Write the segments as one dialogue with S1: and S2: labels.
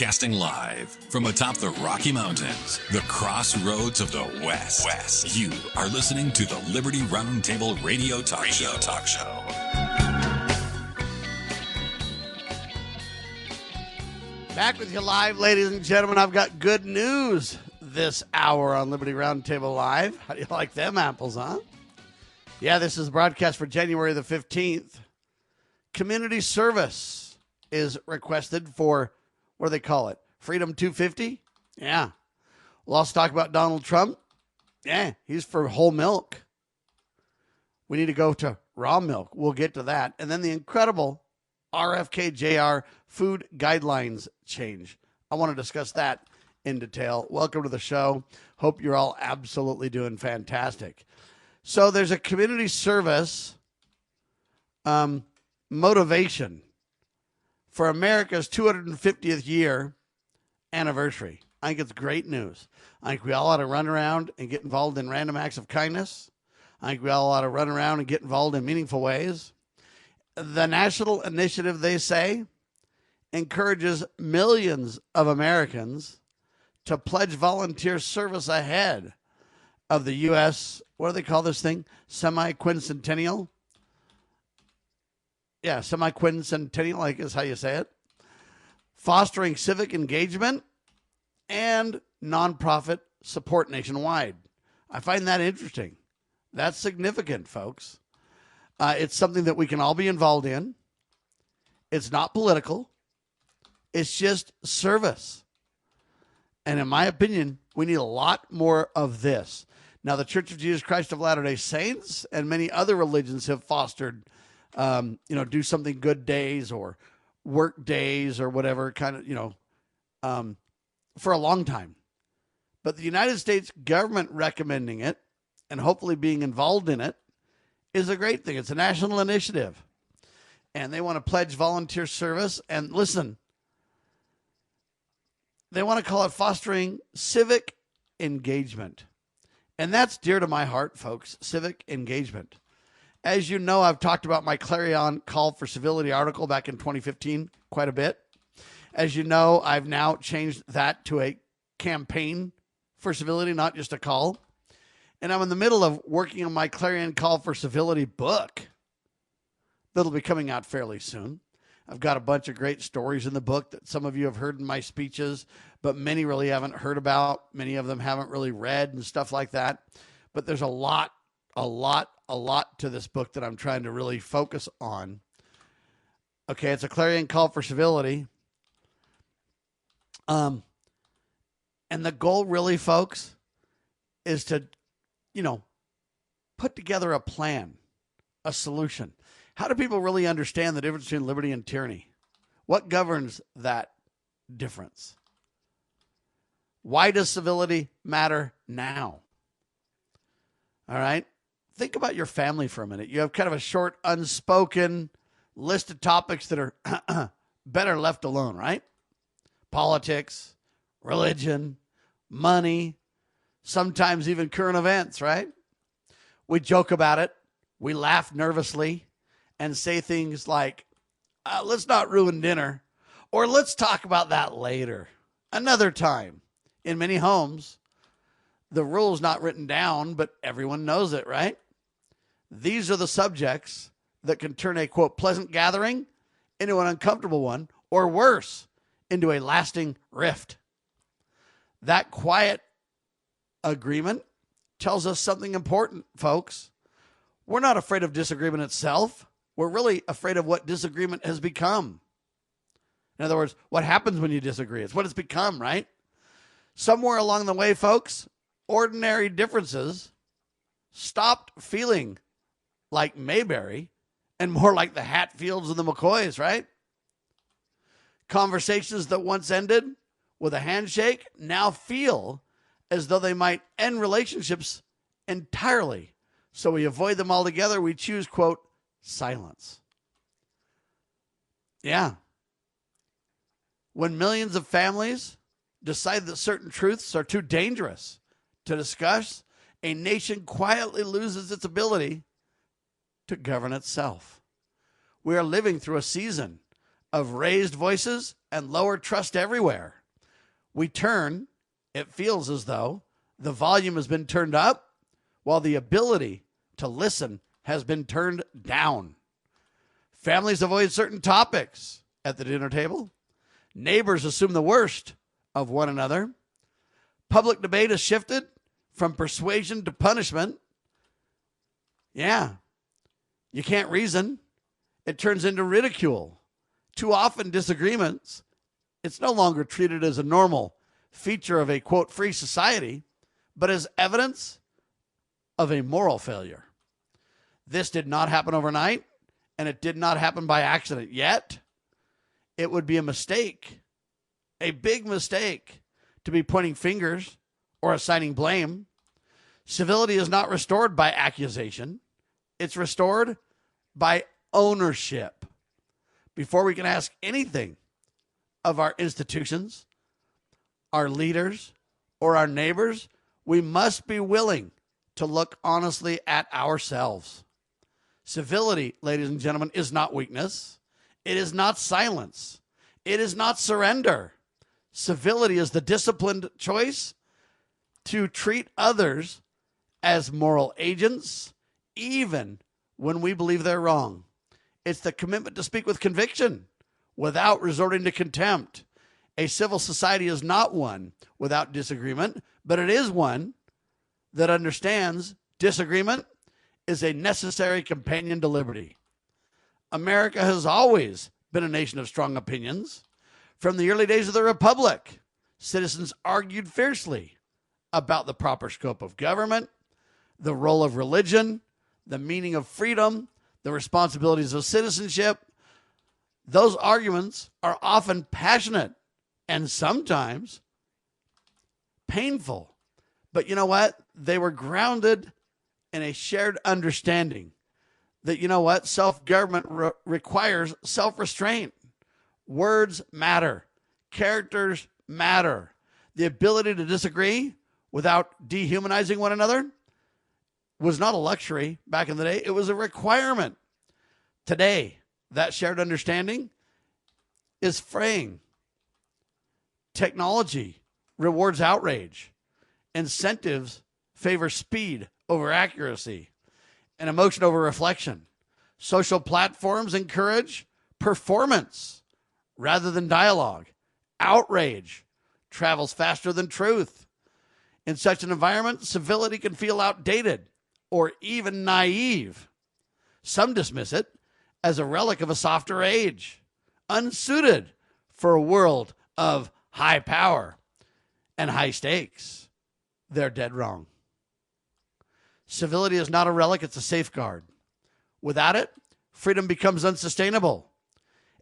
S1: Broadcasting live from atop the Rocky Mountains, the crossroads of the West. You are listening to the Liberty Roundtable Radio Talk Show.
S2: Back with you live, ladies and gentlemen. I've got good news this hour on Liberty Roundtable Live. How do you like them apples, huh? Yeah, this is the broadcast for January the 15th. Community service is requested for, what do they call it? Freedom 250? Yeah. We'll also talk about Donald Trump. Yeah, he's for whole milk. We need to go to raw milk. We'll get to that. And then the incredible RFK Jr. food guidelines change. I want to discuss that in detail. Welcome to the show. Hope you're all absolutely doing fantastic. So there's a community service motivation for America's 250th year anniversary. I think it's great news. I think we all ought to run around and get involved in random acts of kindness. I think we all ought to run around and get involved in meaningful ways. The national initiative, they say, encourages millions of Americans to pledge volunteer service ahead of the U.S., what do they call this thing? Semi-quincentennial? Yeah, semi-quincentennial, I guess how you say it. Fostering civic engagement and nonprofit support nationwide. I find that interesting. That's significant, folks. It's something that we can all be involved in. It's not political. It's just service. And in my opinion, we need a lot more of this. Now, the Church of Jesus Christ of Latter-day Saints and many other religions have fostered, do something good days or work days or whatever kind of, for a long time. But the United States government recommending it and hopefully being involved in it is a great thing. It's a national initiative. And they want to pledge volunteer service. And listen, they want to call it fostering civic engagement. And that's dear to my heart, folks, civic engagement. As you know, I've talked about my Clarion Call for Civility article back in 2015 quite a bit. As you know, I've now changed that to a campaign for civility, not just a call. And I'm in the middle of working on my Clarion Call for Civility book that'll be coming out fairly soon. I've got a bunch of great stories in the book that some of you have heard in my speeches, but many really haven't heard about. Many of them haven't really read and stuff like that. But there's a lot to this book that I'm trying to really focus on. Okay, it's a Clarion Call for Civility. And the goal really, folks, is to, put together a plan, a solution. How do people really understand the difference between liberty and tyranny? What governs that difference? Why does civility matter now? All right. Think about your family for a minute. You have kind of a short, unspoken list of topics that are better left alone, right? Politics, religion, money, sometimes even current events, right? We joke about it. We laugh nervously and say things like, let's not ruin dinner, or let's talk about that later, another time. In many homes, the rule's not written down, but everyone knows it, right? These are the subjects that can turn a, quote, pleasant gathering into an uncomfortable one, or worse, into a lasting rift. That quiet agreement tells us something important, folks. We're not afraid of disagreement itself. We're really afraid of what disagreement has become. In other words, what happens when you disagree? It's what it's become, right? Somewhere along the way, folks, ordinary differences stopped feeling like Mayberry and more like the Hatfields and the McCoys, right? Conversations that once ended with a handshake now feel as though they might end relationships entirely. So we avoid them altogether. We choose, quote, silence. Yeah. When millions of families decide that certain truths are too dangerous to discuss, a nation quietly loses its ability to govern itself. We are living through a season of raised voices and lower trust everywhere. It feels as though the volume has been turned up while the ability to listen has been turned down. Families avoid certain topics at the dinner table. Neighbors assume the worst of one another. Public debate has shifted from persuasion to punishment. Yeah, you can't reason. It turns into ridicule. Too often disagreements, it's no longer treated as a normal feature of a, quote, free society, but as evidence of a moral failure. This did not happen overnight, and it did not happen by accident yet. It would be a mistake, a big mistake, to be pointing fingers or assigning blame. Civility is not restored by accusation. It's restored by ownership. Before we can ask anything of our institutions, our leaders, or our neighbors, we must be willing to look honestly at ourselves. Civility, ladies and gentlemen, is not weakness. It is not silence. It is not surrender. Civility is the disciplined choice to treat others as moral agents, even when we believe they're wrong. It's the commitment to speak with conviction without resorting to contempt. A civil society is not one without disagreement, but it is one that understands disagreement is a necessary companion to liberty. America has always been a nation of strong opinions. From the early days of the Republic, citizens argued fiercely about the proper scope of government, the role of religion, the meaning of freedom, the responsibilities of citizenship. Those arguments are often passionate and sometimes painful. But you know what? They were grounded in a shared understanding that, you know what? Self-government requires self-restraint. Words matter. Characters matter. The ability to disagree without dehumanizing one another was not a luxury back in the day. It was a requirement. Today, that shared understanding is fraying. Technology rewards outrage. Incentives favor speed over accuracy and emotion over reflection. Social platforms encourage performance rather than dialogue. Outrage travels faster than truth. In such an environment, civility can feel outdated or even naive. Some dismiss it as a relic of a softer age, unsuited for a world of high power and high stakes. They're dead wrong. Civility is not a relic, it's a safeguard. Without it, freedom becomes unsustainable.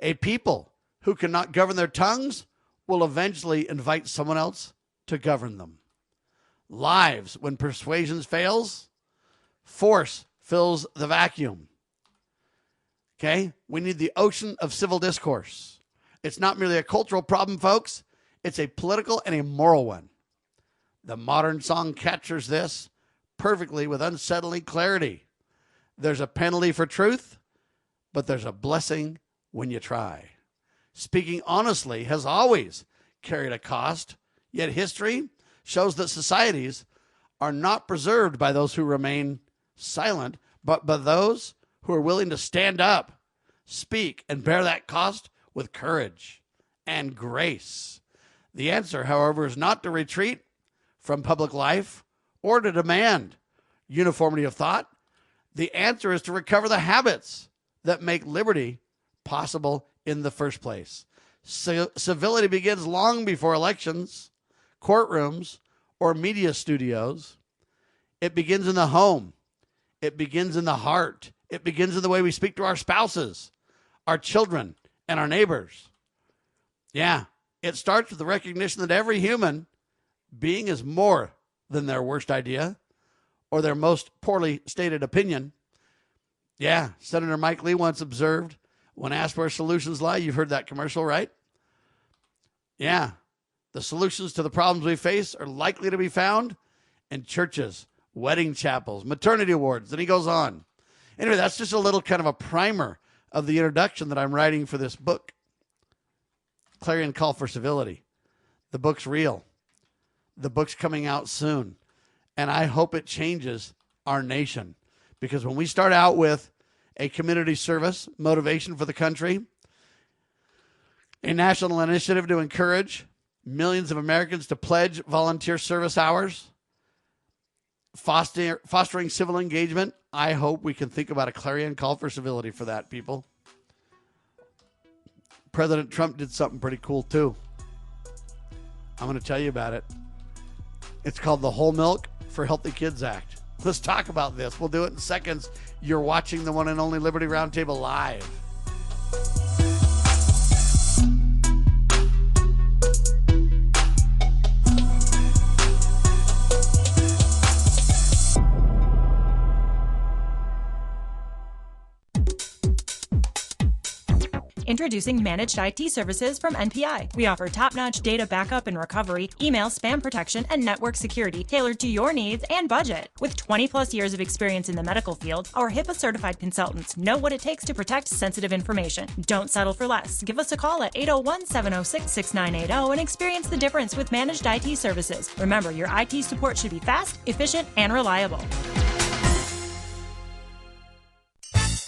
S2: A people who cannot govern their tongues will eventually invite someone else to govern them. Lives, when persuasion fails, force fills the vacuum. Okay? We need the ocean of civil discourse. It's not merely a cultural problem, folks. It's a political and a moral one. The modern song captures this perfectly with unsettling clarity. There's a penalty for truth, but there's a blessing when you try. Speaking honestly has always carried a cost, yet history shows that societies are not preserved by those who remain silent, but by those who are willing to stand up, speak, and bear that cost with courage and grace. The answer, however, is not to retreat from public life or to demand uniformity of thought. The answer is to recover the habits that make liberty possible in the first place. Civility begins long before elections, courtrooms, or media studios. It begins in the home. It begins in the heart. It begins in the way we speak to our spouses, our children, and our neighbors. Yeah, it starts with the recognition that every human being is more than their worst idea or their most poorly stated opinion. Yeah, Senator Mike Lee once observed, when asked where solutions lie, you've heard that commercial, right? Yeah, the solutions to the problems we face are likely to be found in churches, wedding chapels, maternity wards, and he goes on. Anyway, that's just a little kind of a primer of the introduction that I'm writing for this book. Clarion Call for Civility. The book's real. The book's coming out soon. And I hope it changes our nation. Because when we start out with a community service motivation for the country, a national initiative to encourage millions of Americans to pledge volunteer service hours, fostering civil engagement, I hope we can think about a clarion call for civility for that, people. President Trump did something pretty cool, too. I'm going to tell you about it. It's called the Whole Milk for Healthy Kids Act. Let's talk about this. We'll do it in seconds. You're watching the one and only Liberty Roundtable live.
S3: Introducing Managed IT Services from NPI. We offer top-notch data backup and recovery, email spam protection, and network security tailored to your needs and budget. With 20-plus years of experience in the medical field, our HIPAA-certified consultants know what it takes to protect sensitive information. Don't settle for less. Give us a call at 801-706-6980 and experience the difference with Managed IT Services. Remember, your IT support should be fast, efficient, and reliable.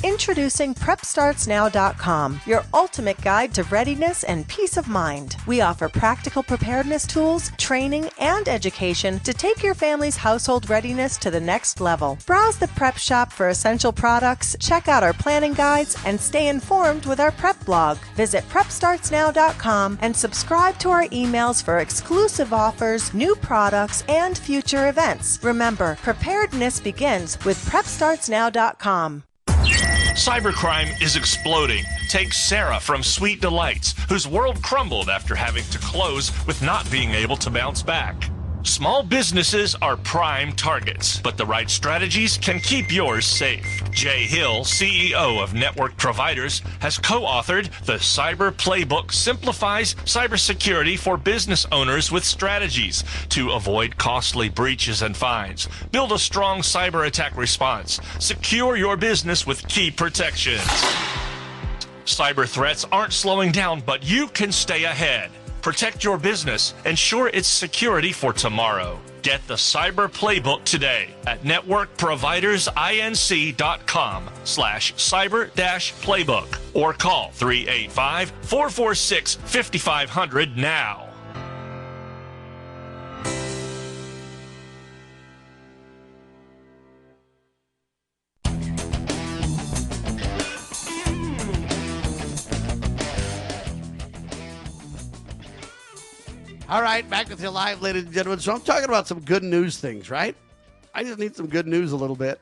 S4: Introducing PrepStartsNow.com, your ultimate guide to readiness and peace of mind. We offer practical preparedness tools, training, and education to take your family's household readiness to the next level. Browse the prep shop for essential products, check out our planning guides, and stay informed with our prep blog. Visit PrepStartsNow.com and subscribe to our emails for exclusive offers, new products, and future events. Remember, preparedness begins with PrepStartsNow.com.
S5: Cybercrime is exploding. Take Sarah from Sweet Delights, whose world crumbled after having to close with not being able to bounce back. Small businesses are prime targets, but the right strategies can keep yours safe. Jay Hill, CEO of Network Providers, has co-authored The Cyber Playbook Simplifies Cybersecurity for Business Owners with Strategies to avoid costly breaches and fines. Build a strong cyber attack response. Secure your business with key protections. Cyber threats aren't slowing down, but you can stay ahead. Protect your business. Ensure its security for tomorrow. Get the Cyber Playbook today at networkprovidersinc.com/cyber-playbook or call 385-446-5500 now.
S2: All right, back with you live, ladies and gentlemen. So I'm talking about some good news things, right? I just need some good news a little bit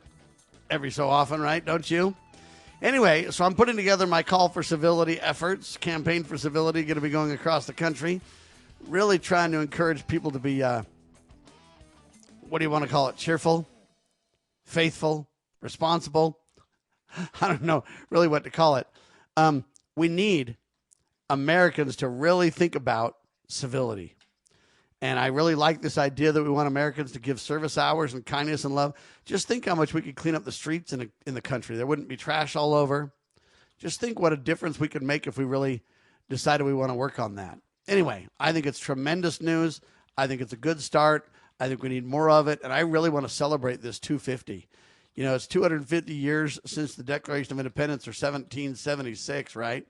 S2: every so often, right? Don't you? Anyway, so I'm putting together my call for civility efforts, campaign for civility, going to be going across the country, really trying to encourage people to be, what do you want to call it, cheerful, faithful, responsible? I don't know really what to call it. We need Americans to really think about civility. And I really like this idea that we want Americans to give service hours and kindness and love. Just think how much we could clean up the streets in the country. There wouldn't be trash all over. Just think what a difference we could make if we really decided we want to work on that. Anyway, I think it's tremendous news. I think it's a good start. I think we need more of it. And I really want to celebrate this 250. You know, it's 250 years since the Declaration of Independence, or 1776, right?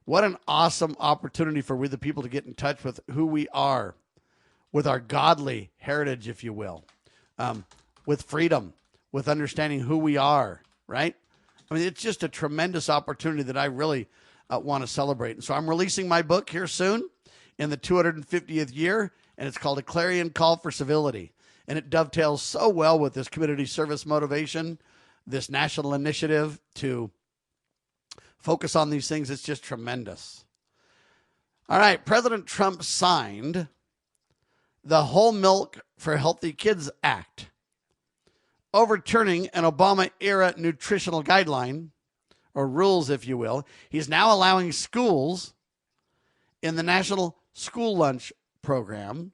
S2: What an awesome opportunity for we the people to get in touch with who we are, with our godly heritage, if you will, with freedom, with understanding who we are, right? I mean, it's just a tremendous opportunity that I really want to celebrate. And so I'm releasing my book here soon in the 250th year, and it's called A Clarion Call for Civility. And it dovetails so well with this community service motivation, this national initiative to focus on these things. It's just tremendous. All right, President Trump signed the Whole Milk for Healthy Kids Act, overturning an Obama-era nutritional guideline, or rules, if you will. He's now allowing schools in the National School Lunch Program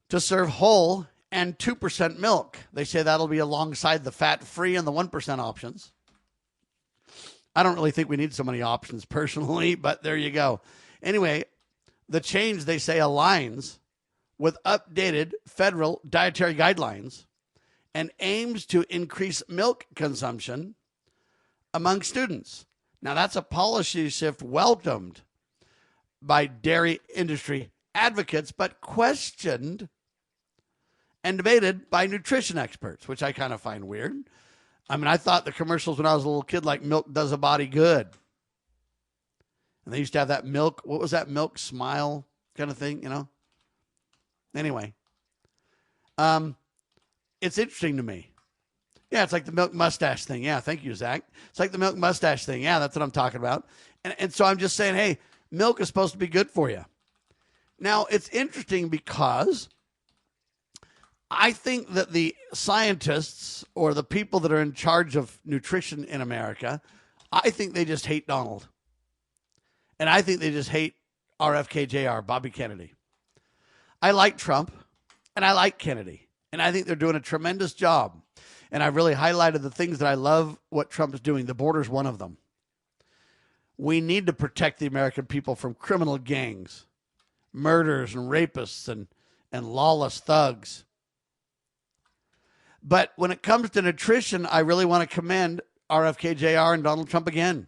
S2: to serve whole and 2% milk. They say that'll be alongside the fat-free and the 1% options. I don't really think we need so many options personally, but there you go. Anyway, the change, they say, aligns with updated federal dietary guidelines and aims to increase milk consumption among students. Now, that's a policy shift welcomed by dairy industry advocates, but questioned and debated by nutrition experts, which I kind of find weird. I mean, I thought the commercials when I was a little kid, like milk does a body good. And they used to have that milk, what was that, milk smile kind of thing, you know? Anyway, it's interesting to me. Yeah, it's like the milk mustache thing. Yeah, thank you, Zach. It's like the milk mustache thing. Yeah, that's what I'm talking about. And so I'm just saying, hey, milk is supposed to be good for you. Now, it's interesting because I think that the scientists or the people that are in charge of nutrition in America, I think they just hate Donald. And I think they just hate RFK Jr., Bobby Kennedy. I like Trump and I like Kennedy. And I think they're doing a tremendous job. And I really highlighted the things that I love what Trump is doing. The border's one of them. We need to protect the American people from criminal gangs, murders and rapists and lawless thugs. But when it comes to nutrition, I really want to commend RFK Jr. and Donald Trump again.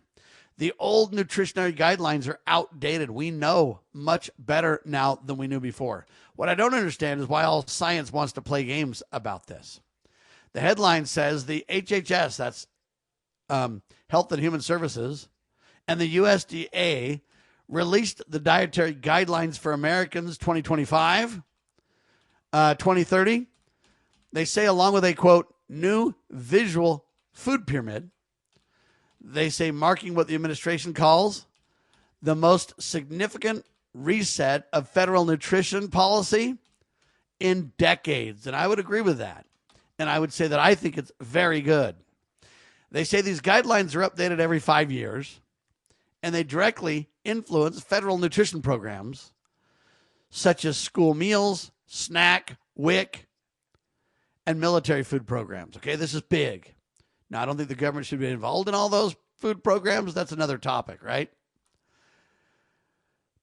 S2: The old nutritionary guidelines are outdated. We know much better now than we knew before. What I don't understand is why all science wants to play games about this. The headline says the HHS, that's Health and Human Services, and the USDA released the dietary guidelines for Americans 2025, 2030. They say along with a, quote, new visual food pyramid, they say marking what the administration calls the most significant reset of federal nutrition policy in decades. And I would agree with that. And I would say that I think it's very good. They say these guidelines are updated every 5 years, and they directly influence federal nutrition programs such as school meals, SNAP, WIC, and military food programs. Okay, this is big. Now, I don't think the government should be involved in all those food programs. That's another topic, right?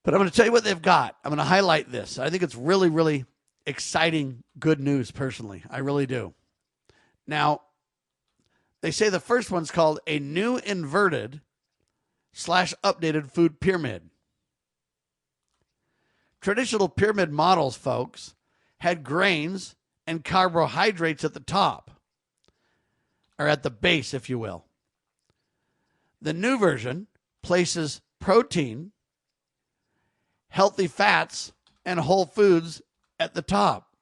S2: But I'm going to tell you what they've got. I'm going to highlight this. I think it's really, really exciting, good news, personally. I really do. Now, they say the first one's called a new inverted / updated food pyramid. Traditional pyramid models, folks, had grains and carbohydrates at the top, or at the base, if you will. The new version places protein, healthy fats, and whole foods at the top.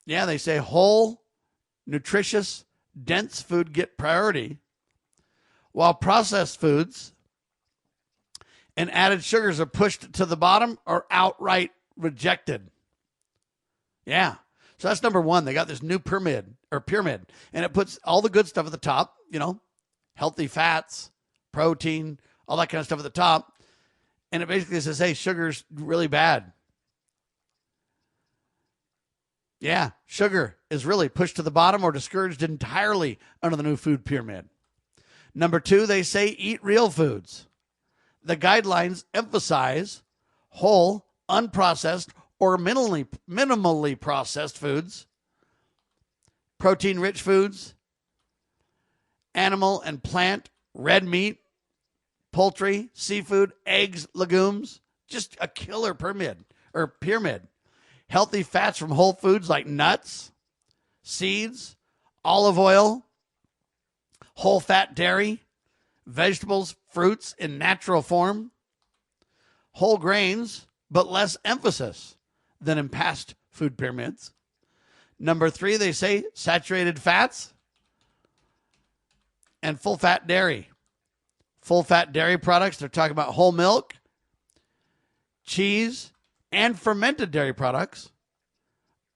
S2: Yeah, they say whole, nutritious, dense food get priority, while processed foods and added sugars are pushed to the bottom or outright rejected. Yeah. So that's number one. They got this new pyramid, and it puts all the good stuff at the top, you know, healthy fats, protein, all that kind of stuff at the top. And it basically says, hey, sugar's really bad. Yeah, sugar is really pushed to the bottom or discouraged entirely under the new food pyramid. Number two, they say eat real foods. The guidelines emphasize whole, unprocessed, or minimally processed foods, protein-rich foods, animal and plant, red meat, poultry, seafood, eggs, legumes. Just a killer pyramid. Healthy fats from whole foods like nuts, seeds, olive oil, whole fat dairy, vegetables, fruits in natural form, whole grains, but less emphasis than in past food pyramids. Number three, they say saturated fats and full fat dairy. Full fat dairy products, they're talking about whole milk, cheese, and fermented dairy products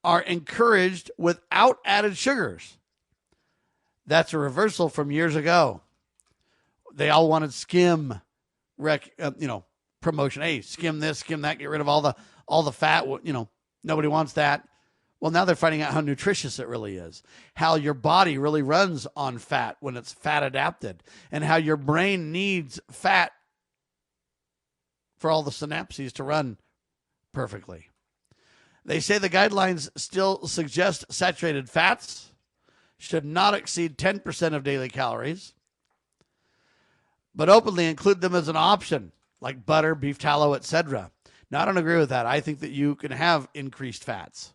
S2: are encouraged without added sugars. That's a reversal from years ago. They all wanted skim, promotion. Hey, skim this, skim that, get rid of all the fat. Nobody wants that. Well, now they're finding out how nutritious it really is, how your body really runs on fat when it's fat adapted, and how your brain needs fat for all the synapses to run perfectly. They say the guidelines still suggest saturated fats should not exceed 10% of daily calories, but openly include them as an option, like butter, beef tallow, etc. Now, I don't agree with that. I think that you can have increased fats.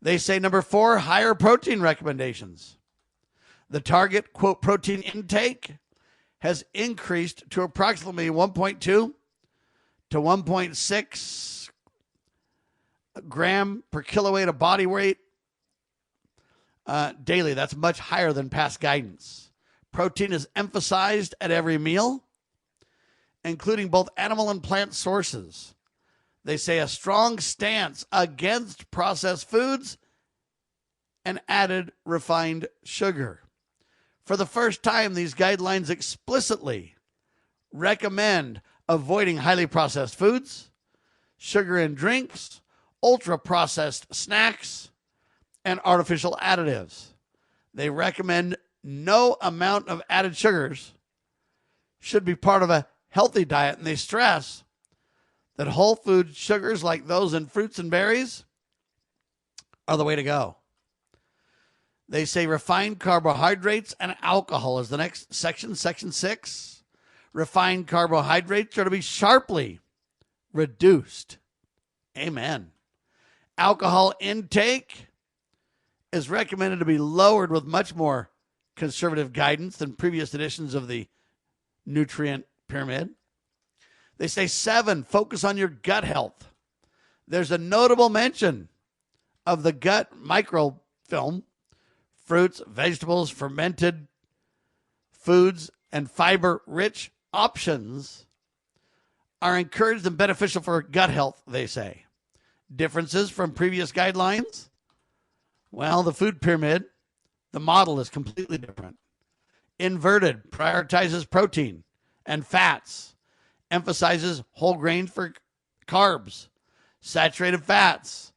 S2: They say, number 4, higher protein recommendations. The target, quote, protein intake has increased to approximately 1.2 to 1.6 gram per kilo weight of body weight daily. That's much higher than past guidance. Protein is emphasized at every meal, including both animal and plant sources. They say a strong stance against processed foods and added refined sugar. For the first time, these guidelines explicitly recommend avoiding highly processed foods, sugar in drinks, ultra-processed snacks, and artificial additives. They recommend no amount of added sugars should be part of a healthy diet, and they stress that whole food sugars like those in fruits and berries are the way to go. They say refined carbohydrates and alcohol is the next section, section 6. Refined carbohydrates are to be sharply reduced. Amen. Alcohol intake is recommended to be lowered with much more conservative guidance than previous editions of the nutrient pyramid. They say 7, focus on your gut health. There's a notable mention of the gut microfilm, fruits, vegetables, fermented foods, and fiber-rich options are encouraged and beneficial for gut health, they say. Differences from previous guidelines? Well, the food pyramid, the model is completely different. Inverted prioritizes protein and fats, emphasizes whole grains for carbs, saturated fats,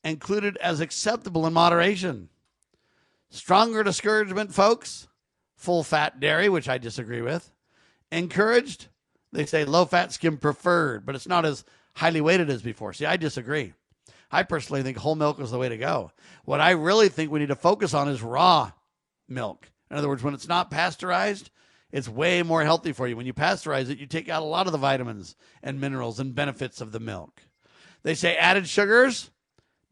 S2: included as acceptable in moderation. Stronger discouragement, folks, full-fat dairy, which I disagree with. Encouraged, they say low-fat skim preferred, but it's not as highly weighted as before. See, I disagree. I personally think whole milk is the way to go. What I really think we need to focus on is raw milk. In other words, when it's not pasteurized, it's way more healthy for you. When you pasteurize it, you take out a lot of the vitamins and minerals and benefits of the milk. They say added sugars,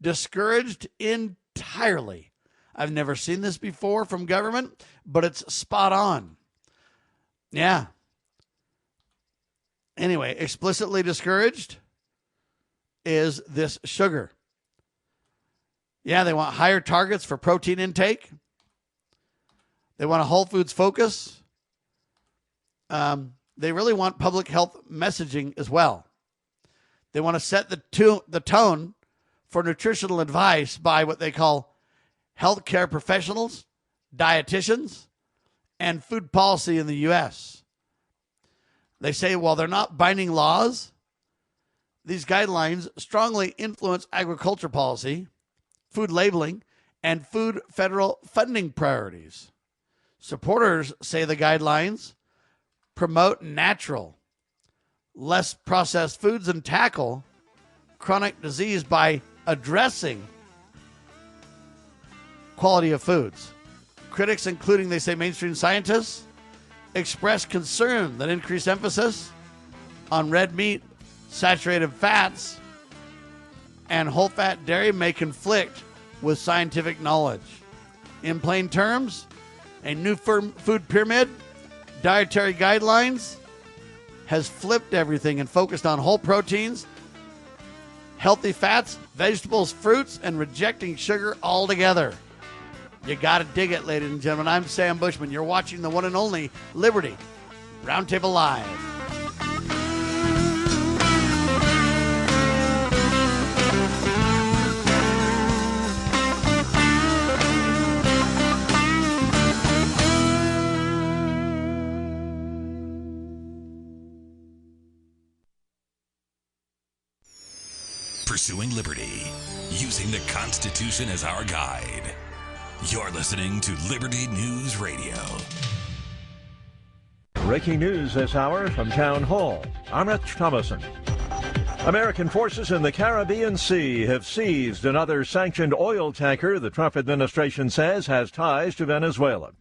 S2: discouraged entirely. I've never seen this before from government, but it's spot on. Yeah. Anyway, explicitly discouraged is this sugar. Yeah, they want higher targets for protein intake. They want a whole foods focus. They really want public health messaging as well. They want to set the tone for nutritional advice by what they call healthcare professionals, dietitians, and food policy in the U.S. They say while they're not binding laws, these guidelines strongly influence agriculture policy, food labeling, and food federal funding priorities. Supporters say the guidelines promote natural, less processed foods and tackle chronic disease by addressing quality of foods. Critics, including, they say, mainstream scientists, express concern that increased emphasis on red meat, saturated fats, and whole-fat dairy may conflict with scientific knowledge. In plain terms, a new food pyramid, dietary guidelines, has flipped everything and focused on whole proteins, healthy fats, vegetables, fruits, and rejecting sugar altogether. You got to dig it, ladies and gentlemen. I'm Sam Bushman. You're watching the one and only Liberty Roundtable Live.
S1: pursuing liberty, using the Constitution as our guide. You're listening to Liberty News Radio.
S6: Breaking news this hour from Town Hall. I'm Rich Thomason. American forces in the Caribbean Sea have seized another sanctioned oil tanker the Trump administration says has ties to Venezuela.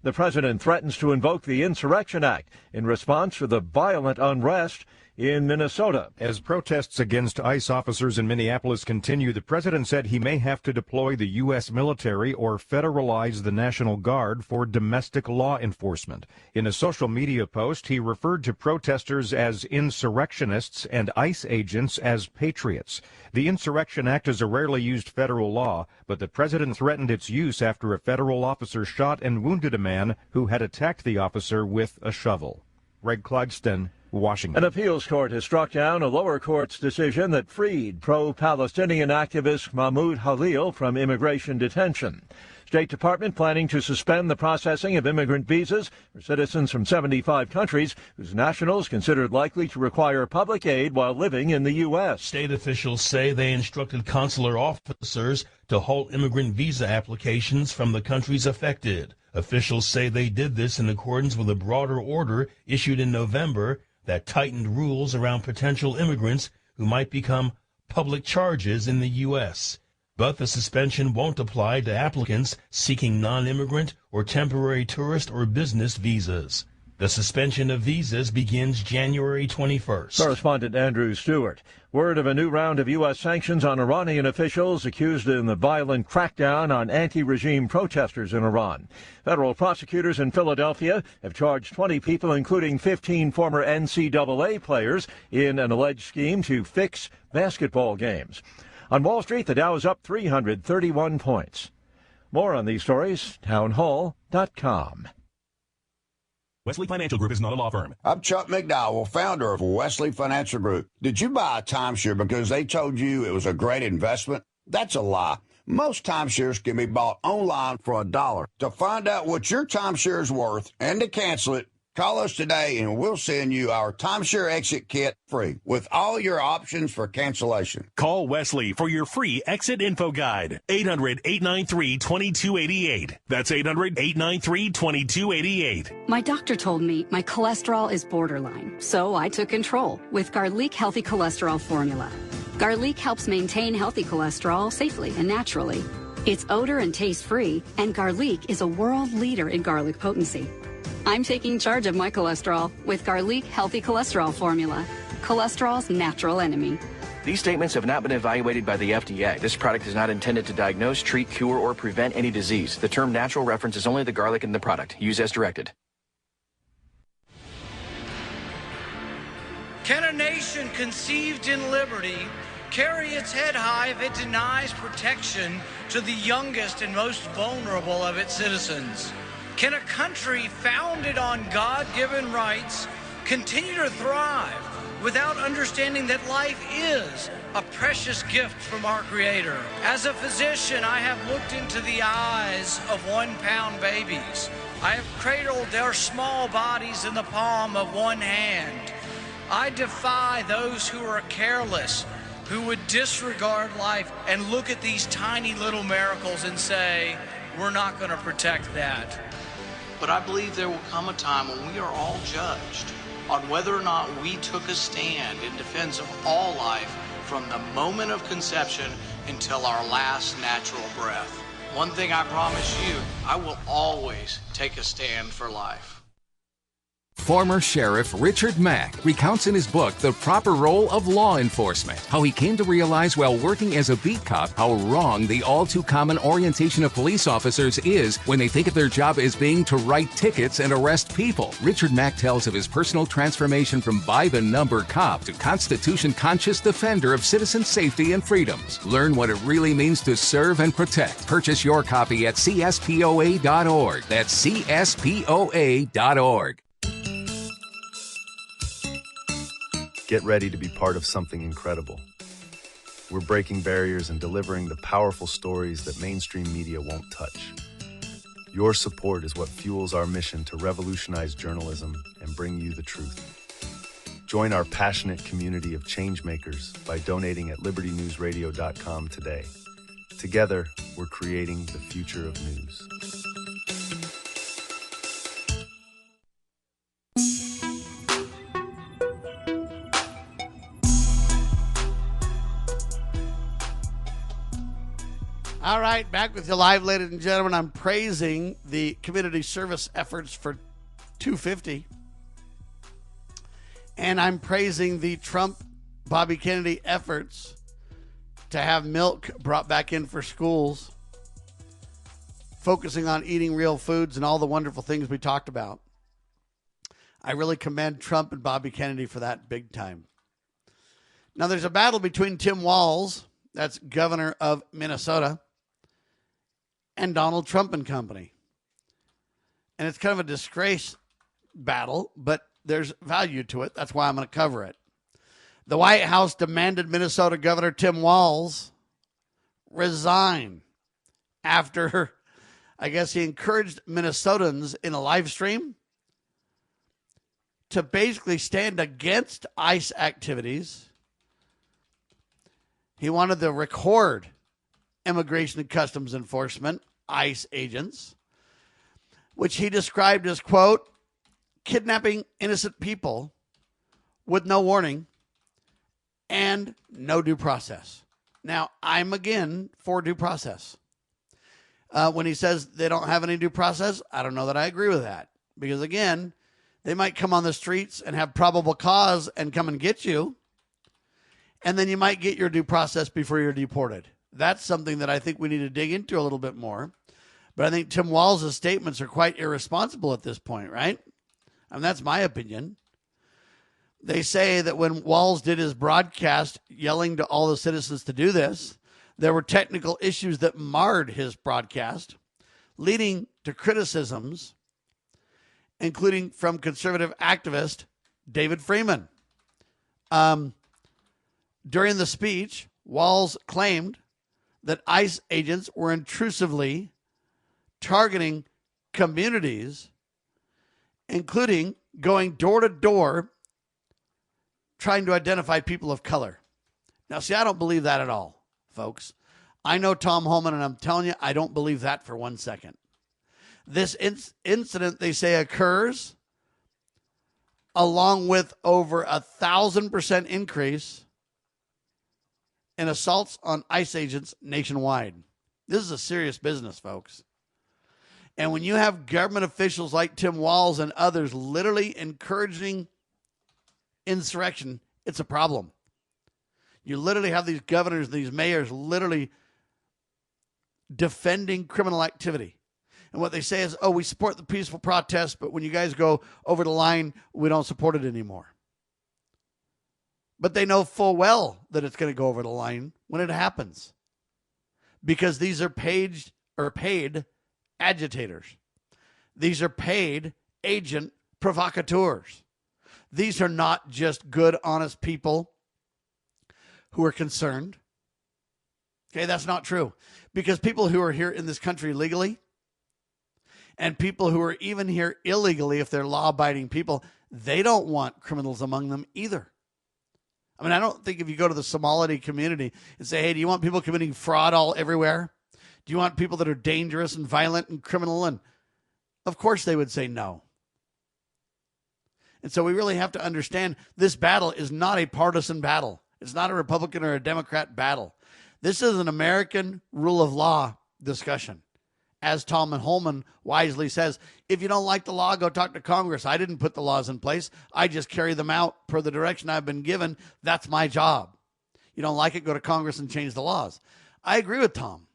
S6: The president threatens to invoke the Insurrection Act in response to the violent unrest in Minnesota.
S7: As protests against ICE officers in Minneapolis continue, the president said he may have to deploy the U.S. military or federalize the National Guard for domestic law enforcement. In a social media post, he referred to protesters as insurrectionists and ICE agents as patriots. The Insurrection Act is a rarely used federal law, but the president threatened its use after a federal officer shot and wounded a man who had attacked the officer with a shovel. Greg Clugston, Washington.
S6: An appeals court has struck down a lower court's decision that freed pro-Palestinian activist Mahmoud Halil from immigration detention. State Department planning to suspend the processing of immigrant visas for citizens from 75 countries whose nationals considered likely to require public aid while living in the U.S.
S8: State officials say they instructed consular officers to halt immigrant visa applications from the countries affected. Officials say they did this in accordance with a broader order issued in November that tightened rules around potential immigrants who might become public charges in the U.S. But the suspension won't apply to applicants seeking non-immigrant or temporary tourist or business visas. The suspension of visas begins January 21st.
S6: Correspondent Andrew Stewart. Word of a new round of U.S. sanctions on Iranian officials accused in the violent crackdown on anti-regime protesters in Iran. Federal prosecutors in Philadelphia have charged 20 people, including 15 former NCAA players, in an alleged scheme to fix basketball games. On Wall Street, the Dow is up 331 points. More on these stories, townhall.com.
S9: Wesley Financial Group is not a law firm.
S10: I'm Chuck McDowell, founder of Wesley Financial Group. Did you buy a timeshare because they told you it was a great investment? That's a lie. Most timeshares can be bought online for $1. To find out what your timeshare is worth and to cancel it, call us today and we'll send you our timeshare exit kit free with all your options for cancellation.
S9: Call Wesley for your free exit info guide. 800-893-2288. That's 800-893-2288.
S11: My doctor told me my cholesterol is borderline, so I took control with Garlic Healthy Cholesterol Formula. Garlic helps maintain healthy cholesterol safely and naturally. It's odor and taste-free, and Garlic is a world leader in garlic potency. I'm taking charge of my cholesterol with Garlic Healthy Cholesterol Formula, cholesterol's natural enemy.
S12: These statements have not been evaluated by the FDA. This product is not intended to diagnose, treat, cure, or prevent any disease. The term natural references only the garlic in the product. Use as directed.
S13: Can a nation conceived in liberty carry its head high if it denies protection to the youngest and most vulnerable of its citizens? Can a country founded on God-given rights continue to thrive without understanding that life is a precious gift from our Creator? As a physician, I have looked into the eyes of 1-pound babies. I have cradled their small bodies in the palm of one hand. I defy those who are careless, who would disregard life and look at these tiny little miracles and say, we're not going to protect that. But I believe there will come a time when we are all judged on whether or not we took a stand in defense of all life from the moment of conception until our last natural breath. One thing I promise you, I will always take a stand for life.
S14: Former Sheriff Richard Mack recounts in his book The Proper Role of Law Enforcement how he came to realize while working as a beat cop how wrong the all-too-common orientation of police officers is when they think of their job as being to write tickets and arrest people. Richard Mack tells of his personal transformation from by-the-number cop to Constitution-conscious defender of citizen safety and freedoms. Learn what it really means to serve and protect. Purchase your copy at CSPOA.org. That's CSPOA.org.
S15: Get ready to be part of something incredible. We're breaking barriers and delivering the powerful stories that mainstream media won't touch. Your support is what fuels our mission to revolutionize journalism and bring you the truth. Join our passionate community of changemakers by donating at libertynewsradio.com today. Together, we're creating the future of news.
S2: All right, back with you live, ladies and gentlemen. I'm praising the community service efforts for 250. And I'm praising the Trump-Bobby Kennedy efforts to have milk brought back in for schools, focusing on eating real foods and all the wonderful things we talked about. I really commend Trump and Bobby Kennedy for that big time. Now, there's a battle between Tim Walz, that's governor of Minnesota, and Donald Trump and company. And it's kind of a disgrace battle, but there's value to it. That's why I'm going to cover it. The White House demanded Minnesota Governor Tim Walz resign after, I guess, he encouraged Minnesotans in a live stream to basically stand against ICE activities. He wanted to record Immigration and Customs Enforcement, ICE agents, which he described as, quote, kidnapping innocent people with no warning and no due process. Now, I'm again for due process. When he says they don't have any due process, I don't know that I agree with that. Because again, they might come on the streets and have probable cause and come and get you. And then you might get your due process before you're deported. That's something that I think we need to dig into a little bit more. But I think Tim Walz's statements are quite irresponsible at this point, right? I mean, that's my opinion. They say that when Walz did his broadcast yelling to all the citizens to do this, there were technical issues that marred his broadcast, leading to criticisms, including from conservative activist David Freeman. During the speech, Walz claimed that ICE agents were intrusively targeting communities, including going door to door trying to identify people of color. Now, see, I don't believe that at all, folks. I know Tom Homan, and I'm telling you, I don't believe that for 1 second. This incident, they say, occurs along with over 1,000% increase in assaults on ICE agents nationwide. This is a serious business, folks. And when you have government officials like Tim Walz and others literally encouraging insurrection, it's a problem. You literally have these governors, these mayors literally defending criminal activity. And what they say is, oh, we support the peaceful protest, but when you guys go over the line, we don't support it anymore. But they know full well that it's going to go over the line when it happens. Because these are paid agitators. These are paid agent provocateurs. These are not just good, honest people who are concerned. Okay, that's not true. Because people who are here in this country legally and people who are even here illegally, if they're law-abiding people, they don't want criminals among them either. I mean, I don't think if you go to the Somali community and say, hey, do you want people committing fraud all everywhere? Do you want people that are dangerous and violent and criminal? And of course they would say no. And so we really have to understand this battle is not a partisan battle. It's not a Republican or a Democrat battle. This is an American rule of law discussion. As Tom Homan wisely says, if you don't like the law, go talk to Congress. I didn't put the laws in place. I just carry them out per the direction I've been given. That's my job. You don't like it, go to Congress and change the laws. I agree with Tom.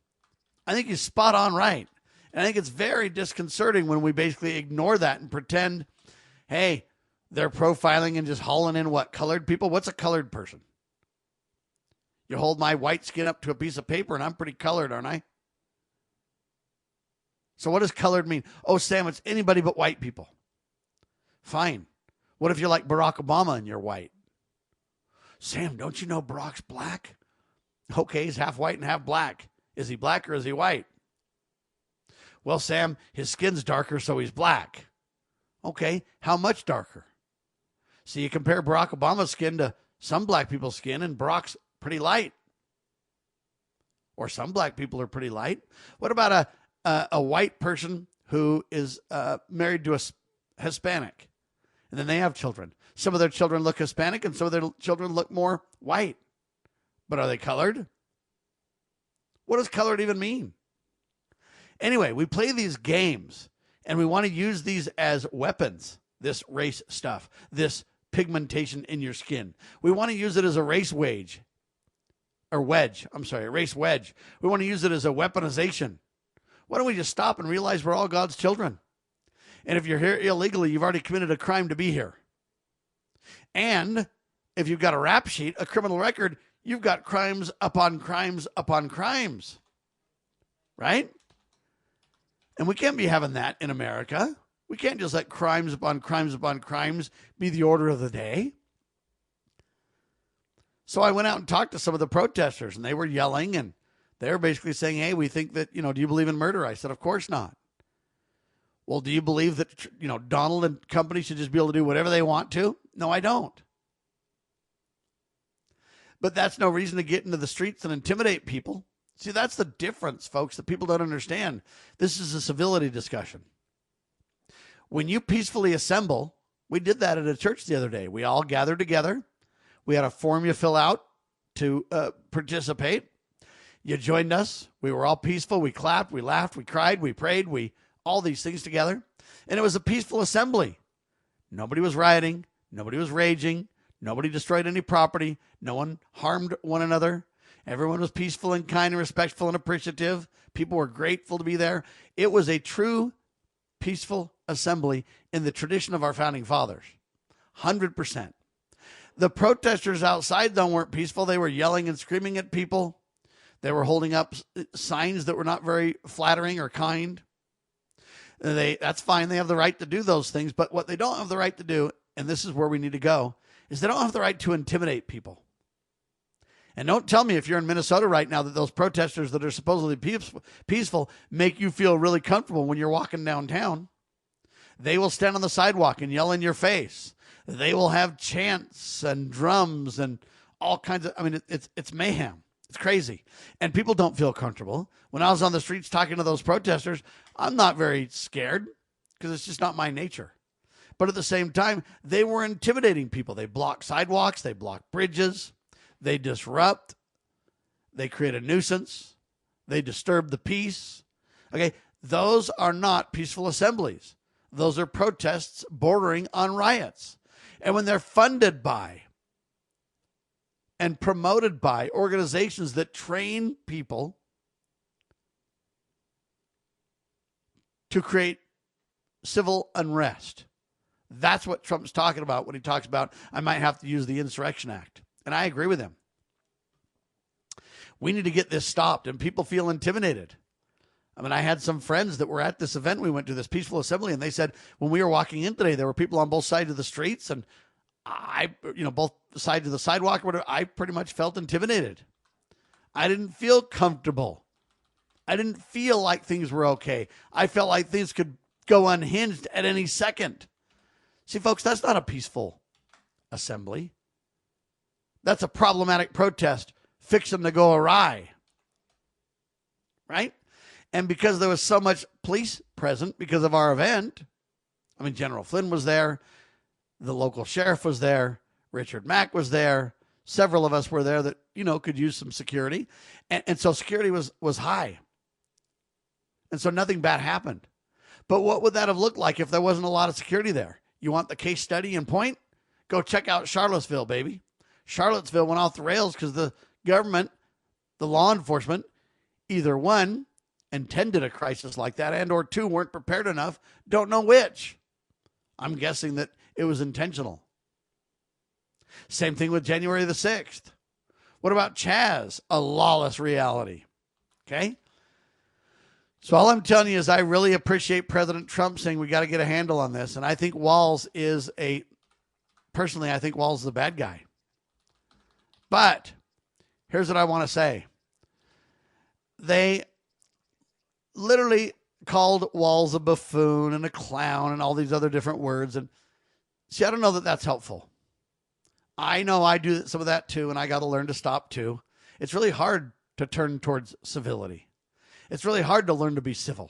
S2: I think he's spot on right. And I think it's very disconcerting when we basically ignore that and pretend, hey, they're profiling and just hauling in what? Colored people? What's a colored person? You hold my white skin up to a piece of paper and I'm pretty colored, aren't I? So what does colored mean? Oh, Sam, it's anybody but white people. Fine. What if you're like Barack Obama and you're white? Sam, don't you know Barack's black? Okay, he's half white and half black. Is he black or is he white? Well, Sam, his skin's darker, so he's black. Okay, how much darker? So you compare Barack Obama's skin to some black people's skin, and Barack's pretty light. Or some black people are pretty light. What about a white person who is married to a Hispanic, and then they have children? Some of their children look Hispanic, and some of their children look more white. But are they colored? What does colored even mean? Anyway, we play these games, and we want to use these as weapons, this race stuff, this pigmentation in your skin. We want to use it as a race wedge. A race wedge. We want to use it as a weaponization. Why don't we just stop and realize we're all God's children? And if you're here illegally, you've already committed a crime to be here. And if you've got a rap sheet, a criminal record, you've got crimes upon crimes upon crimes. Right? And we can't be having that in America. We can't just let crimes upon crimes upon crimes be the order of the day. So I went out and talked to some of the protesters, and they were yelling, and they were basically saying, hey, we think that, do you believe in murder? I said, of course not. Well, do you believe that, Donald and company should just be able to do whatever they want to? No, I don't. But that's no reason to get into the streets and intimidate people. See, that's the difference, folks, that people don't understand. This is a civility discussion. When you peacefully assemble, we did that at a church the other day. We all gathered together. We had a form you fill out to participate. You joined us. We were all peaceful. We clapped, we laughed, we cried, we prayed, all these things together. And it was a peaceful assembly. Nobody was rioting. Nobody was raging. Nobody destroyed any property. No one harmed one another. Everyone was peaceful and kind and respectful and appreciative. People were grateful to be there. It was a true peaceful assembly in the tradition of our founding fathers. 100%. The protesters outside, though, weren't peaceful. They were yelling and screaming at people. They were holding up signs that were not very flattering or kind. That's fine. They have the right to do those things. But what they don't have the right to do, and this is where we need to go, is they don't have the right to intimidate people. And don't tell me if you're in Minnesota right now that those protesters that are supposedly peaceful make you feel really comfortable when you're walking downtown. They will stand on the sidewalk and yell in your face. They will have chants and drums and all kinds of, it's mayhem. It's crazy. And people don't feel comfortable. When I was on the streets talking to those protesters, I'm not very scared because it's just not my nature. But at the same time, they were intimidating people. They block sidewalks. They block bridges. They disrupt. They create a nuisance. They disturb the peace. Okay, those are not peaceful assemblies. Those are protests bordering on riots. And when they're funded by and promoted by organizations that train people to create civil unrest, that's what Trump's talking about when he talks about, I might have to use the Insurrection Act. And I agree with him. We need to get this stopped, and people feel intimidated. I had some friends that were at this event we went to, this peaceful assembly, and they said when we were walking in today, there were people on both sides of the streets, and both sides of the sidewalk, or whatever, I pretty much felt intimidated. I didn't feel comfortable. I didn't feel like things were okay. I felt like things could go unhinged at any second. See, folks, that's not a peaceful assembly. That's a problematic protest fixing to go awry. Right? And because there was so much police present because of our event, General Flynn was there, the local sheriff was there, Richard Mack was there, several of us were there that, could use some security. And so security was high. And so nothing bad happened. But what would that have looked like if there wasn't a lot of security there? You want the case study in point? Go check out Charlottesville, baby. Charlottesville went off the rails because the government, the law enforcement, either one, intended a crisis like that, and or two, weren't prepared enough. Don't know which. I'm guessing that it was intentional. Same thing with January the 6th. What about Chaz? A lawless reality. Okay? So all I'm telling you is I really appreciate President Trump saying we got to get a handle on this. And I think Walz is personally, I think Walz is the bad guy. But here's what I want to say. They literally called Walz a buffoon and a clown and all these other different words. And see, I don't know that that's helpful. I know I do some of that too, and I got to learn to stop too. It's really hard to turn towards civility. It's really hard to learn to be civil.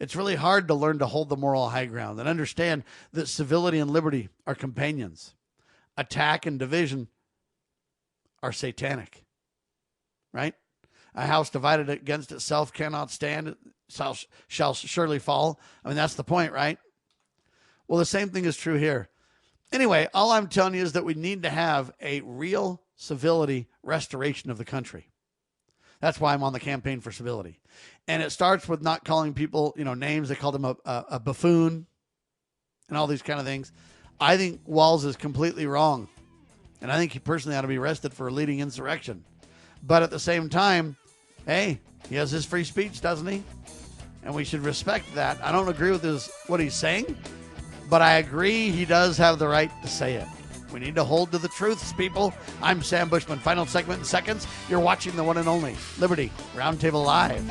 S2: It's really hard to learn to hold the moral high ground and understand that civility and liberty are companions. Attack and division are satanic, right? A house divided against itself cannot stand, shall surely fall. I mean, that's the point, right? Well, the same thing is true here. Anyway, all I'm telling you is that we need to have a real civility restoration of the country. That's why I'm on the campaign for civility. And it starts with not calling people, names. They called him a buffoon and all these kind of things. I think Walz is completely wrong. And I think he personally ought to be arrested for leading insurrection. But at the same time, hey, he has his free speech, doesn't he? And we should respect that. I don't agree with what he's saying, but I agree he does have the right to say it. We need to hold to the truths, people. I'm Sam Bushman. Final segment in seconds. You're watching the one and only Liberty Roundtable Live.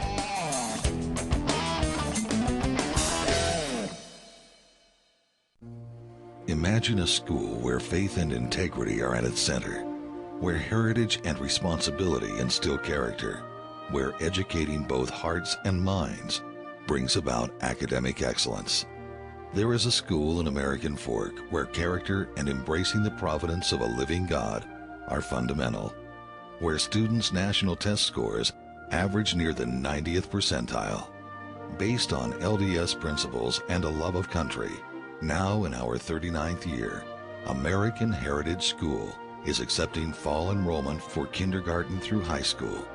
S16: Imagine a school where faith and integrity are at its center, where heritage and responsibility instill character, where educating both hearts and minds brings about academic excellence. There is a school in American Fork where character and embracing the providence of a living God are fundamental, where students' national test scores average near the 90th percentile. Based on LDS principles and a love of country, now in our 39th year, American Heritage School is accepting fall enrollment for kindergarten through high school.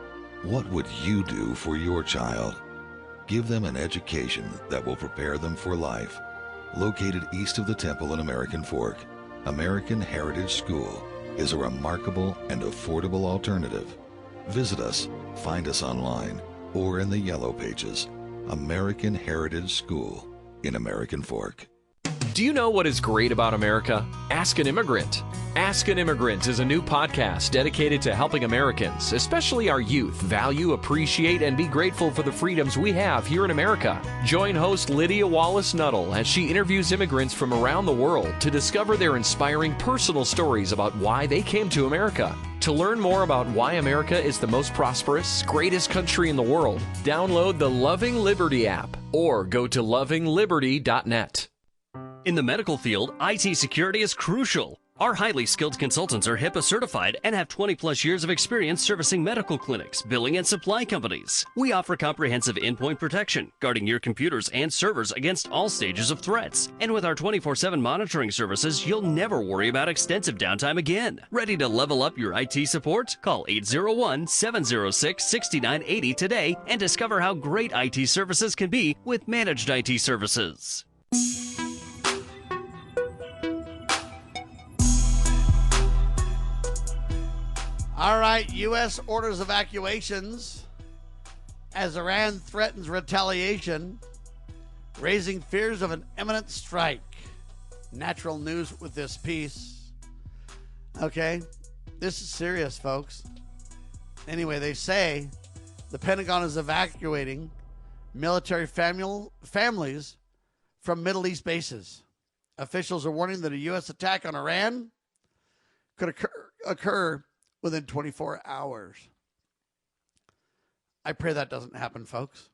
S16: What would you do for your child? Give them an education that will prepare them for life. Located east of the Temple in American Fork, American Heritage School is a remarkable and affordable alternative. Visit us, find us online, or in the Yellow Pages. American Heritage School in American Fork.
S17: Do you know what is great about America? Ask an Immigrant. Ask an Immigrant is a new podcast dedicated to helping Americans, especially our youth, value, appreciate, and be grateful for the freedoms we have here in America. Join host Lydia Wallace Nuttall as she interviews immigrants from around the world to discover their inspiring personal stories about why they came to America. To learn more about why America is the most prosperous, greatest country in the world, download the Loving Liberty app or go to lovingliberty.net.
S18: In the medical field, IT security is crucial. Our highly skilled consultants are HIPAA certified and have 20-plus years of experience servicing medical clinics, billing, and supply companies. We offer comprehensive endpoint protection, guarding your computers and servers against all stages of threats. And with our 24/7 monitoring services, you'll never worry about extensive downtime again. Ready to level up your IT support? Call 801-706-6980 today and discover how great IT services can be with managed IT services.
S2: All right, U.S. orders evacuations as Iran threatens retaliation, raising fears of an imminent strike. Natural news with this piece. Okay, this is serious, folks. Anyway, they say the Pentagon is evacuating military families from Middle East bases. Officials are warning that a U.S. attack on Iran could occur within 24 hours. I pray that doesn't happen, folks.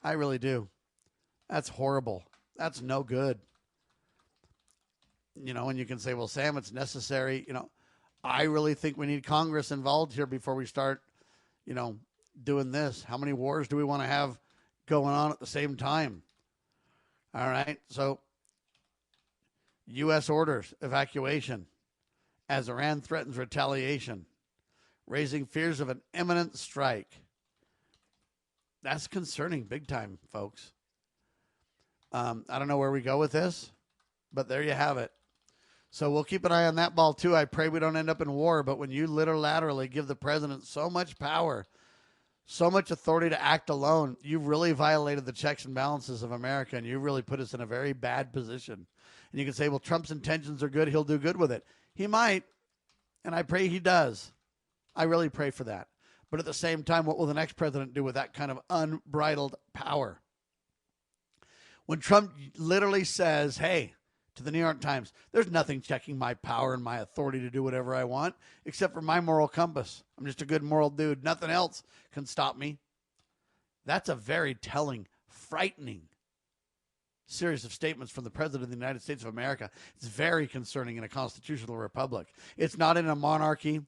S2: I really do. That's horrible. That's no good. And you can say, well, Sam, it's necessary. I really think we need Congress involved here before we start, doing this. How many wars do we want to have going on at the same time? All right. So U.S. orders evacuation as Iran threatens retaliation, raising fears of an imminent strike. That's concerning big time, folks. I don't know where we go with this, but there you have it. So we'll keep an eye on that ball, too. I pray we don't end up in war, but when you literally give the president so much power, so much authority to act alone, you've really violated the checks and balances of America, and you really put us in a very bad position. And you can say, well, Trump's intentions are good. He'll do good with it. He might, and I pray he does. I really pray for that. But at the same time, what will the next president do with that kind of unbridled power? When Trump literally says, hey, to the New York Times, there's nothing checking my power and my authority to do whatever I want except for my moral compass. I'm just a good moral dude. Nothing else can stop me. That's a very telling, frightening series of statements from the President of the United States of America. It's very concerning in a constitutional republic. It's not in a monarchy.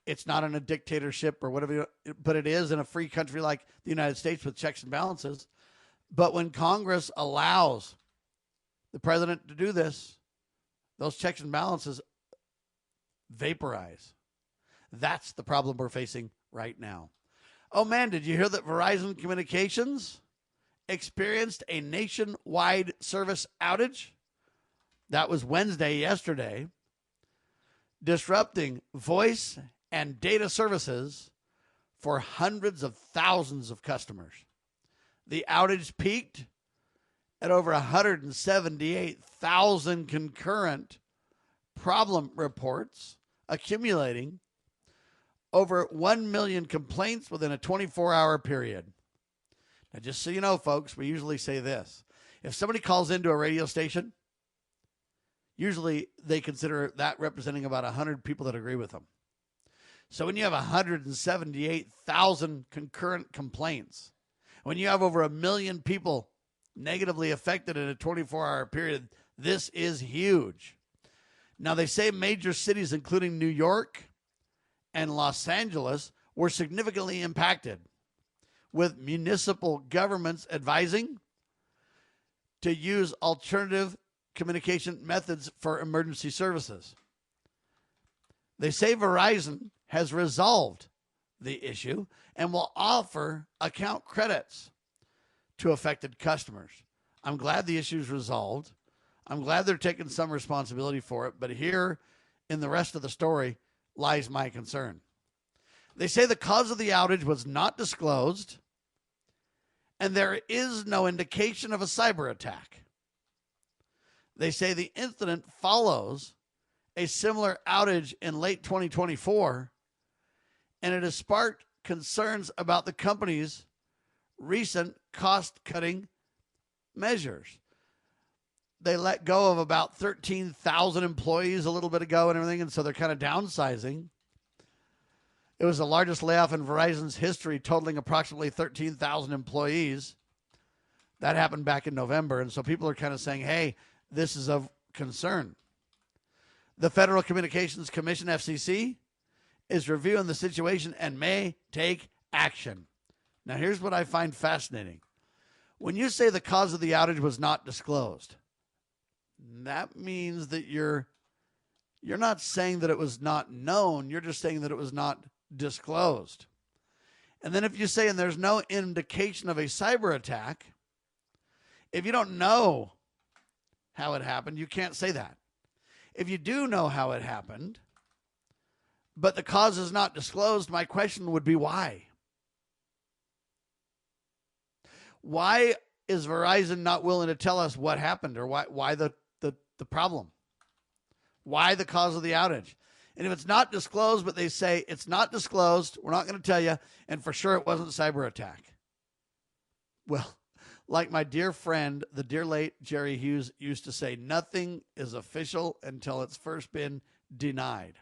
S2: It's not in a dictatorship or whatever, but it is in a free country like the United States with checks and balances. But when Congress allows the president to do this, those checks and balances vaporize. That's the problem we're facing right now. Oh, man, did you hear that Verizon Communications experienced a nationwide service outage? That was Wednesday, yesterday, disrupting voice and data services for hundreds of thousands of customers. The outage peaked at over 178,000 concurrent problem reports, accumulating over 1 million complaints within a 24-hour period. Now, just so you know, folks, we usually say this. If somebody calls into a radio station, usually they consider that representing about 100 people that agree with them. So when you have 178,000 concurrent complaints, when you have over 1 million people negatively affected in a 24-hour period, this is huge. Now, they say major cities, including New York and Los Angeles, were significantly impacted, with municipal governments advising to use alternative communication methods for emergency services. They say Verizon has resolved the issue and will offer account credits to affected customers. I'm glad the issue is resolved. I'm glad they're taking some responsibility for it, but here in the rest of the story lies my concern. They say the cause of the outage was not disclosed, and there is no indication of a cyber attack. They say the incident follows a similar outage in late 2024, and it has sparked concerns about the company's recent cost-cutting measures. They let go of about 13,000 employees a little bit ago and everything, and so they're kind of downsizing. It was the largest layoff in Verizon's history, totaling approximately 13,000 employees. That happened back in November, and so people are kind of saying, hey, this is of concern. The Federal Communications Commission, FCC, is reviewing the situation and may take action. Now, here's what I find fascinating. When you say the cause of the outage was not disclosed, that means that you're not saying that it was not known. You're just saying that it was not disclosed. And then if you say, and there's no indication of a cyber attack, if you don't know how it happened, you can't say that. If you do know how it happened, but the cause is not disclosed, my question would be why? Why is Verizon not willing to tell us what happened, or why the problem? Why the cause of the outage? And if it's not disclosed, but they say it's not disclosed, we're not going to tell you, and for sure it wasn't a cyber attack. Well, like my dear friend, the dear late Jerry Hughes used to say, nothing is official until it's first been denied.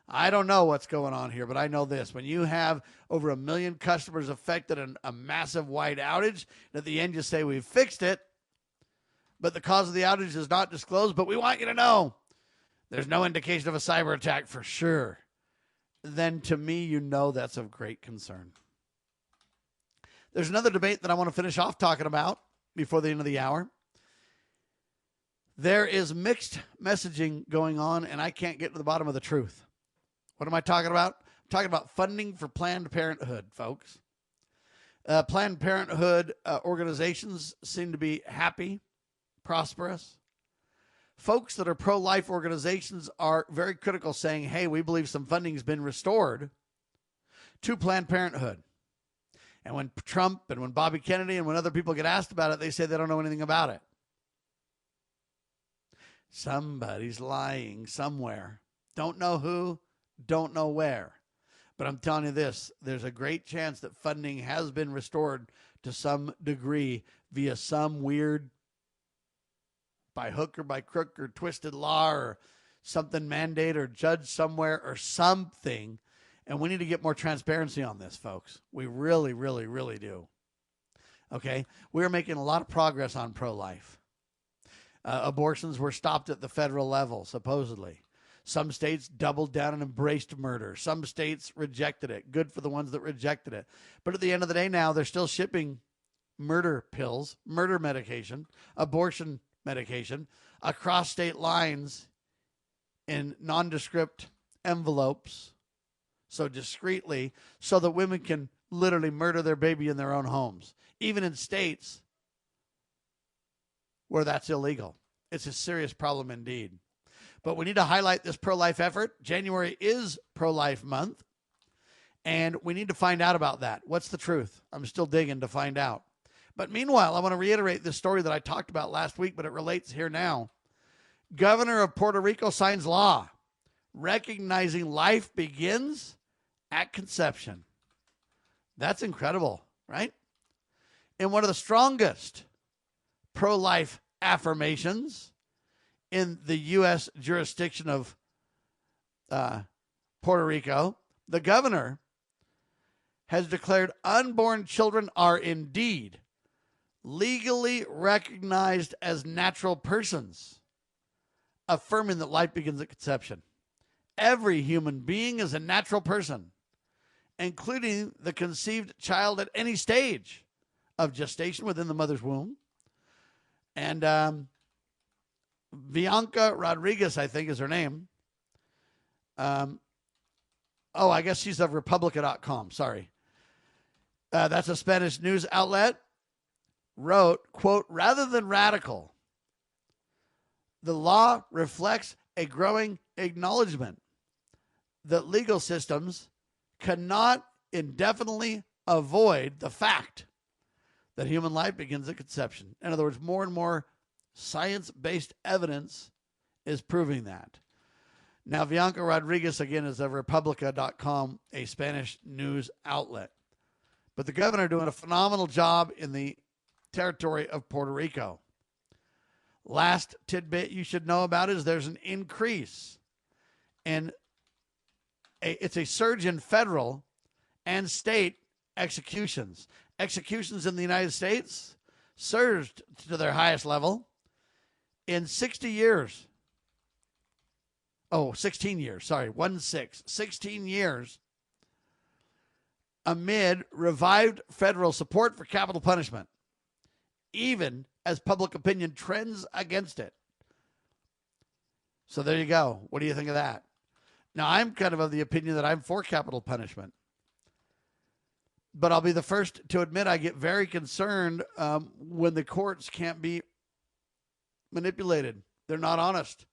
S2: I don't know what's going on here, but I know this. When you have over 1 million customers affected in a massive wide outage, and at the end you say, we've fixed it, but the cause of the outage is not disclosed, but we want you to know there's no indication of a cyber attack for sure, then to me, you know that's of great concern. There's another debate that I want to finish off talking about before the end of the hour. There is mixed messaging going on, and I can't get to the bottom of the truth. What am I talking about? I'm talking about funding for Planned Parenthood, folks. Planned Parenthood organizations seem to be happy, prosperous. Folks that are pro-life organizations are very critical, saying, hey, we believe some funding has been restored to Planned Parenthood. And when Trump and when Bobby Kennedy and when other people get asked about it, they say they don't know anything about it. Somebody's lying somewhere. Don't know who, don't know where. But I'm telling you this, there's a great chance that funding has been restored to some degree via some weird by hook or by crook or twisted law or something mandate or judge somewhere or something. And we need to get more transparency on this, folks. We really, really, really do. Okay? We're making a lot of progress on pro-life. Abortions were stopped at the federal level, supposedly. Some states doubled down and embraced murder. Some states rejected it. Good for the ones that rejected it. But at the end of the day now, they're still shipping murder pills, murder medication, abortion medication across state lines in nondescript envelopes, so discreetly, so that women can literally murder their baby in their own homes, even in states where that's illegal. It's a serious problem indeed. But we need to highlight this pro-life effort. January is pro-life month, and we need to find out about that. What's the truth? I'm still digging to find out. But meanwhile, I want to reiterate this story that I talked about last week, but it relates here now. Governor of Puerto Rico signs law recognizing life begins at conception. That's incredible, right? In one of the strongest pro-life affirmations in the U.S. jurisdiction of Puerto Rico, the governor has declared unborn children are indeed legally recognized as natural persons, affirming that life begins at conception. Every human being is a natural person, including the conceived child at any stage of gestation within the mother's womb. And Bianca Rodriguez, I think is her name. I guess she's of Republica.com. Sorry. That's a Spanish news outlet. Wrote, quote, rather than radical, the law reflects a growing acknowledgement that legal systems cannot indefinitely avoid the fact that human life begins at conception. In other words, more and more science-based evidence is proving that. Now, Bianca Rodriguez, again, is of Republica.com, a Spanish news outlet. But the governor doing a phenomenal job in the territory of Puerto Rico. Last tidbit you should know about is there's an increase in it's a surge in federal and state executions. Executions in the United States surged to their highest level in 60 years. 16 years. Sorry, 16 years amid revived federal support for capital punishment, even as public opinion trends against it. So there you go. What do you think of that? Now, I'm kind of the opinion that I'm for capital punishment. But I'll be the first to admit I get very concerned when the courts can't be manipulated. They're not honest.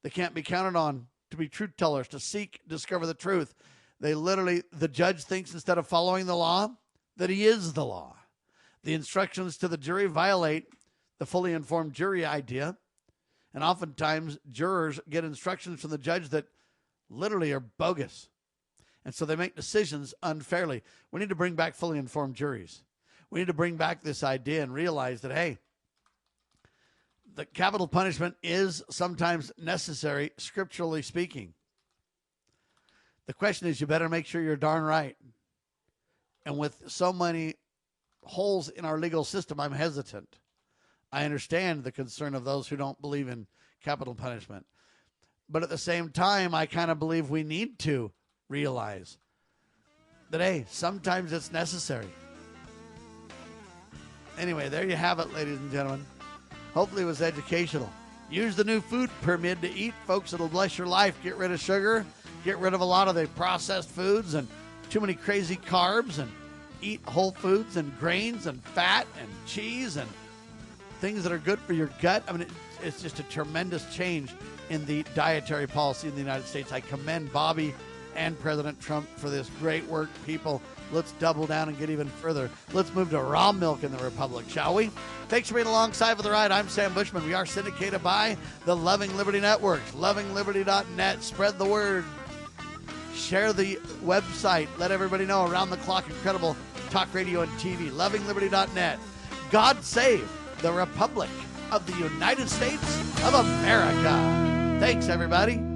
S2: They can't be counted on to be truth tellers, to discover the truth. The judge thinks instead of following the law, that he is the law. The instructions to the jury violate the fully informed jury idea. And oftentimes jurors get instructions from the judge that literally are bogus. And so they make decisions unfairly. We need to bring back fully informed juries. We need to bring back this idea and realize that, hey, the capital punishment is sometimes necessary, scripturally speaking. The question is, you better make sure you're darn right. And with so many holes in our legal system, I'm hesitant. I understand the concern of those who don't believe in capital punishment. But at the same time, I kind of believe we need to realize that, hey, sometimes it's necessary. Anyway, there you have it, ladies and gentlemen. Hopefully it was educational. Use the new food pyramid to eat, folks. It'll bless your life. Get rid of sugar. Get rid of a lot of the processed foods and too many crazy carbs, and eat whole foods and grains and fat and cheese and things that are good for your gut. I mean, it's just a tremendous change in the dietary policy in the United States. I commend Bobby and President Trump for this great work. People, let's double down and get even further. Let's move to raw milk in the Republic, shall we? Thanks for being alongside for the ride. I'm Sam Bushman. We are syndicated by the Loving Liberty Network, lovingliberty.net. Spread the word. Share the website. Let everybody know. Around the clock, incredible talk radio and TV. lovingliberty.net. God save the Republic of the United States of America. Thanks, everybody.